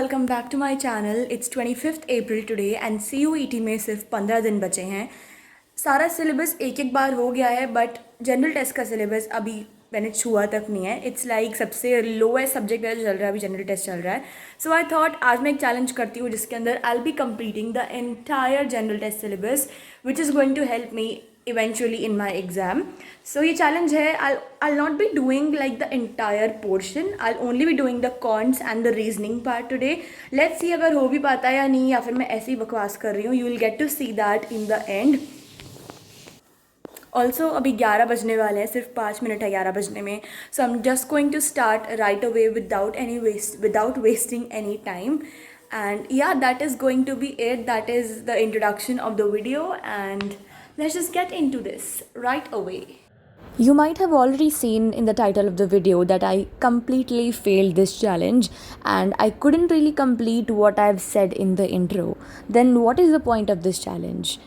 Welcome back to my channel. It's 25th April today and CUET में सिर्फ 15 दिन बचे हैं। सारा सिलेबस एक एक बार हो गया है, बट जनरल टेस्ट का सिलेबस अभी मैंने छुआ तक नहीं है। इट्स लाइक सबसे लोएस्ट सब्जेक्ट मेरा जो चल रहा है अभी जनरल टेस्ट चल रहा है। सो आई थॉट आज मैं एक चैलेंज करती हूँ जिसके अंदर I be completing the entire general test syllabus which is going to help me eventually in my exam. So ये challenge है, I'll not be doing like the entire portion. I'll only be doing the cons and the reasoning part today. Let's see अगर हो भी पाता है या नहीं, या फिर मैं ऐसी बकवास कर रही हूँ. You will get to see that in the end. Also अभी 11 बजने वाले हैं, सिर्फ 5 मिनट है 11 बजने में. So I am just going to start right away without wasting any time. And yeah, that is going to be it. That is the introduction of the video, and let's just get into this right away. You might have already seen in the title of the video that I completely failed this challenge and I couldn't really complete what I've said in the intro. Then what is the point of this challenge?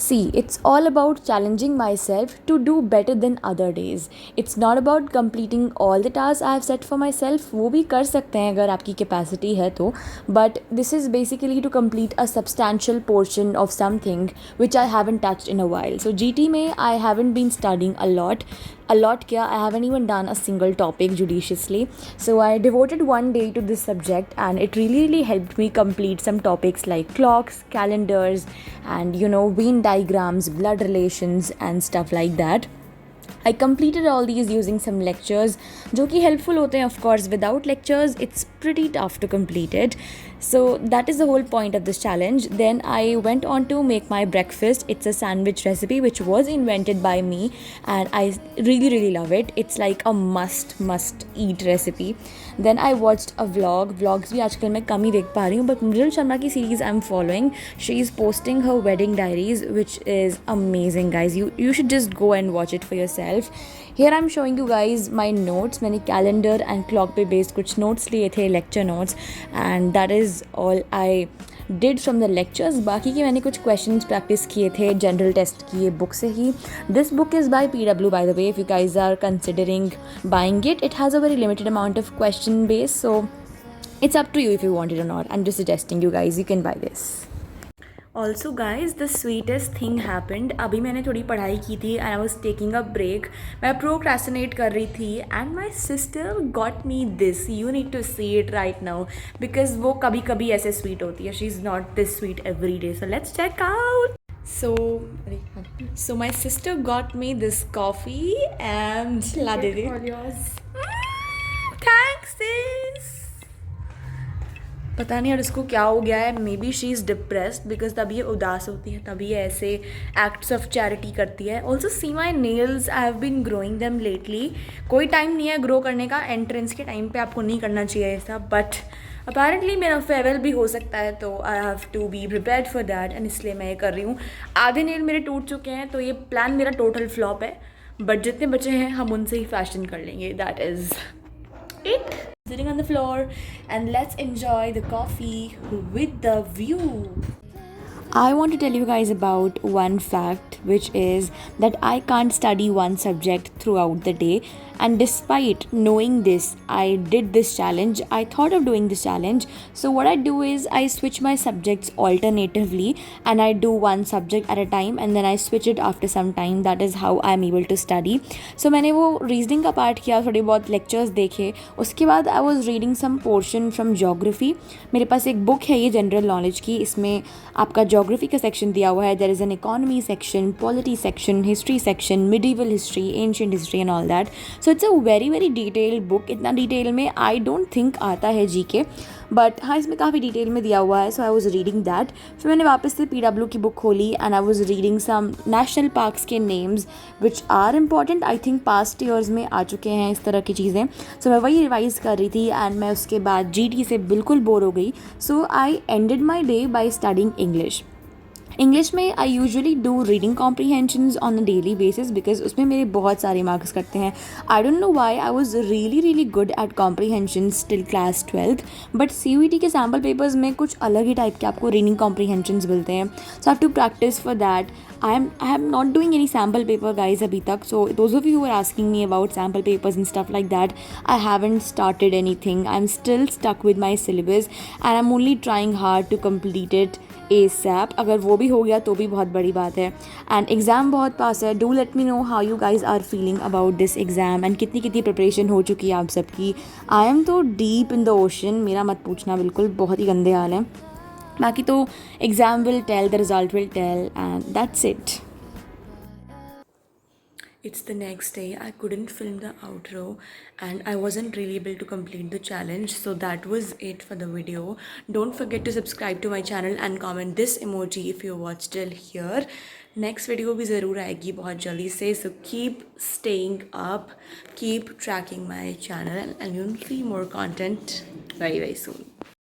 See, it's all about challenging myself to do better than other days. It's not about completing all the tasks I have set for myself. वो भी कर सकते हैं अगर आपकी capacity है तो. But this is basically to complete a substantial portion of something which I haven't touched in a while. So GT में I haven't been studying a lot. I haven't even done a single topic judiciously. So I devoted one day to this subject and it really helped me complete some topics like clocks, calendars, and Venn diagrams, blood relations and stuff like that. I completed all these using some lectures जो कि helpful होते हैं. Of course, without lectures it's pretty tough to complete it. So that is the whole point of this challenge. Then I went on to make my breakfast. It's a sandwich recipe which was invented by me and I really love it. It's like a must eat recipe. Then I watched a vlog. Vlogs भी आजकल मैं कम ही देख पा रही हूँ, but मृदुल शर्मा की series I'm following. She is posting her wedding diaries, which is amazing, guys. You should just go and watch it for yourself. Here I'm showing you guys my notes. मैंने calendar and clock पे based कुछ notes लिए थे, lecture notes, and that is all I did from the lectures. बाकी के मैंने कुछ questions practice किए थे general test की ये book से ही. This book is by PW, by the way. If you guys are considering buying it, it has a very limited amount of question base, so it's up to you if you want it or not. I'm just suggesting you guys, you can buy this. Also guys the sweetest thing happened. अभी मैंने थोड़ी पढ़ाई की थी and I was taking a break. मैं procrastinate कर रही थी and my sister got me this. You need to see it right now because वो कभी कभी ऐसे स्वीट होती है. She is not this sweet every day. So let's check out. So my sister got me this coffee and ला दे दे. Thanks sis. पता नहीं यार इसको क्या हो गया है. May be she is depressed because तभी ये उदास होती है, तभी ये ऐसे एक्ट्स ऑफ चैरिटी करती है. Also see my nails, I have been growing them lately. कोई टाइम नहीं है ग्रो करने का. एंट्रेंस के टाइम पे आपको नहीं करना चाहिए ये सब, बट अपेरेंटली मेरा फेयरवेल भी हो सकता है, तो I have to be prepared for that and इसलिए मैं ये कर रही हूँ. आधे नेल मेरे टूट चुके हैं, तो ये प्लान मेरा टोटल फ्लॉप है. बट जितने बचे हैं हम उनसे ही फैशन कर लेंगे. That is it. Sitting on the floor and let's enjoy the coffee with the view. I want to tell you guys about one fact, which is that I can't study one subject throughout the day. And despite knowing this, I did this challenge. I thought of doing this challenge. So what I do is I switch my subjects alternatively and I do one subject at a time and then I switch it after some time. That is how I'm able to study. So मैंने वो reasoning का part किया, थोड़े बहुत lectures देखे. उसके बाद I was reading some portion from geography. मेरे पास एक book है ये general knowledge की. इसमें आपका geography का section दिया हुआ है. There is an economy section, polity section, history section, medieval history, ancient history and all that. So it's a very detailed book. इतना डिटेल में I don't think आता है GK, बट हाँ इसमें काफ़ी डिटेल में दिया हुआ है. So I was reading that. फिर मैंने वापस से PW की बुक खोली and I was reading some national parks के names which are important. I think past years में आ चुके हैं इस तरह की चीज़ें. सो मैं वही रिवाइज़ कर रही थी एंड मैं उसके बाद GT से बिल्कुल बोर हो गई. So I ended my day by studying English. English में I usually do reading comprehensions on a daily basis because उसमें मेरे बहुत सारे मार्क्स कटते हैं. I don't know why I was really really good at comprehensions till class 12th, but CUET के sample papers में कुछ अलग ही टाइप के आपको रीडिंग कॉम्प्रीहेंशंस मिलते हैं. So have to practice for that. I am not doing any sample paper guys abhi tak. So those of you who are asking me about sample papers and stuff like that, I haven't started anything. I'm still stuck with my syllabus and I'm only trying hard to complete it ASAP. अगर वो भी हो गया तो भी बहुत बड़ी बात है. And exam बहुत पास है. Do let me know how you guys are feeling about this exam and कितनी कितनी preparation हो चुकी है आप सबकी. I am तो deep in the ocean. मेरा मत पूछना, बिल्कुल बहुत ही गंदे हाल हैं. बाकी तो exam will tell, the result will tell and that's it. It's the next day. I couldn't film the outro and I wasn't really able to complete the challenge. So that was it for the video. Don't forget to subscribe to my channel and comment this emoji if you watched till here. Next video भी ज़रूर आएगी बहुत जल्दी से. So keep staying up, keep tracking my channel and you'll see more content very very soon.